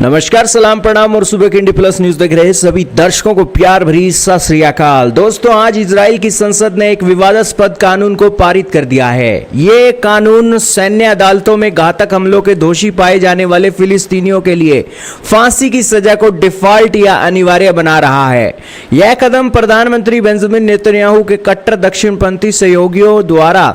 नमस्कार, सलाम, प्रणाम और सुबह के इंडी प्लस न्यूज देख रहे सभी दर्शकों को प्यार भरी सत श्री अकाल। दोस्तों, आज इजराइल की संसद ने एक विवादास्पद कानून को पारित कर दिया है। ये कानून सैन्य अदालतों में घातक हमलों के दोषी पाए जाने वाले फिलिस्तीनियों के लिए फांसी की सजा को डिफॉल्ट या अनिवार्य बना रहा है। यह कदम प्रधानमंत्री बेंजामिन नेतन्याहू के कट्टर दक्षिणपंथी सहयोगियों द्वारा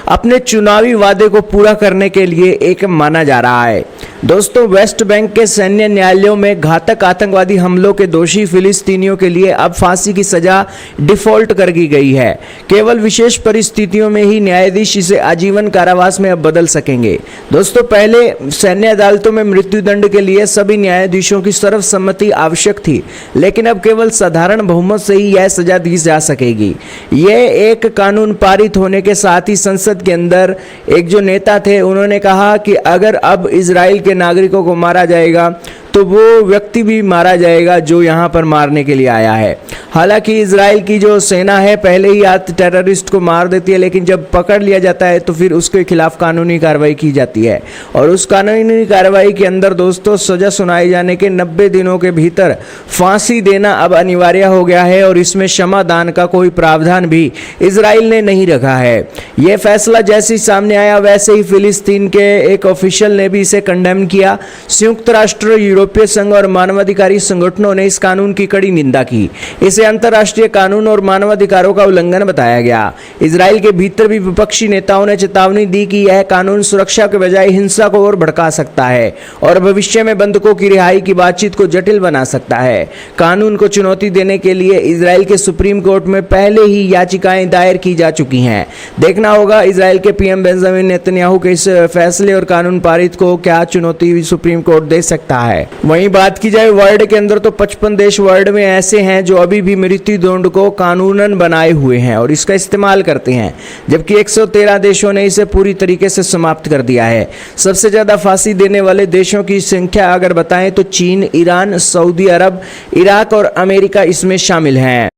अपने चुनावी वादे को पूरा करने के लिए एक माना जा रहा है। दोस्तों, वेस्ट बैंक के सैन्य न्यायालयों में घातक आतंकवादी हमलों के दोषी फिलिस्तीनियों के लिए अब फांसी की सजा डिफॉल्ट कर दी गई है। केवल विशेष परिस्थितियों में ही न्यायाधीश इसे आजीवन कारावास में अब बदल सकेंगे। दोस्तों, पहले सैन्य अदालतों में मृत्युदंड के लिए सभी न्यायाधीशों की सर्वसम्मति आवश्यक थी, लेकिन अब केवल साधारण बहुमत से ही यह सजा दी जा सकेगी। यह एक कानून पारित होने के साथ ही संसद के अंदर एक जो नेता थे, उन्होंने कहा कि अगर अब इजराइल के नागरिकों को मारा जाएगा तो वो व्यक्ति भी मारा जाएगा जो यहाँ पर मारने के लिए आया है। हालांकि इजराइल की जो सेना है पहले ही टेररिस्ट को मार देती है, लेकिन जब पकड़ लिया जाता है तो फिर उसके खिलाफ कानूनी कार्रवाई की जाती है। और उस कानूनी कार्रवाई के अंदर दोस्तों, सजा सुनाए जाने के 90 दिनों के भीतर फांसी देना अब अनिवार्य हो गया है और इसमें क्षमा दान का कोई प्रावधान भी इजराइल ने नहीं रखा है। यह फैसला जैसे ही सामने आया वैसे ही फिलिस्तीन के एक ऑफिशियल ने भी इसे कंडेम किया। संयुक्त राष्ट्र, यूरोपीय संघ और मानवाधिकारी संगठनों ने इस कानून की कड़ी निंदा की। इसे अंतर्राष्ट्रीय कानून और मानवाधिकारों का उल्लंघन बताया गया। इजराइल के भीतर भी विपक्षी नेताओं ने चेतावनी दी कि यह कानून सुरक्षा के बजाय हिंसा को और भड़का सकता है और भविष्य में बंधकों की रिहाई की बातचीत को जटिल बना सकता है। कानून को चुनौती देने के लिए इजराइल के सुप्रीम कोर्ट में पहले ही याचिकाएं दायर की जा चुकी हैं। देखना होगा इजराइल के पीएम बेंजामिन नेतन्याहू के इस फैसले और कानून पारित को क्या चुनौती सुप्रीम कोर्ट दे सकता है। वहीं बात की जाए वर्ल्ड के अंदर तो 55 देश वर्ल्ड में ऐसे हैं जो अभी भी मृत्युदंड को कानूनन बनाए हुए हैं और इसका इस्तेमाल करते हैं, जबकि 113 देशों ने इसे पूरी तरीके से समाप्त कर दिया है। सबसे ज्यादा फांसी देने वाले देशों की संख्या अगर बताएं तो चीन, ईरान, सऊदी अरब, इराक और अमेरिका इसमें शामिल हैं।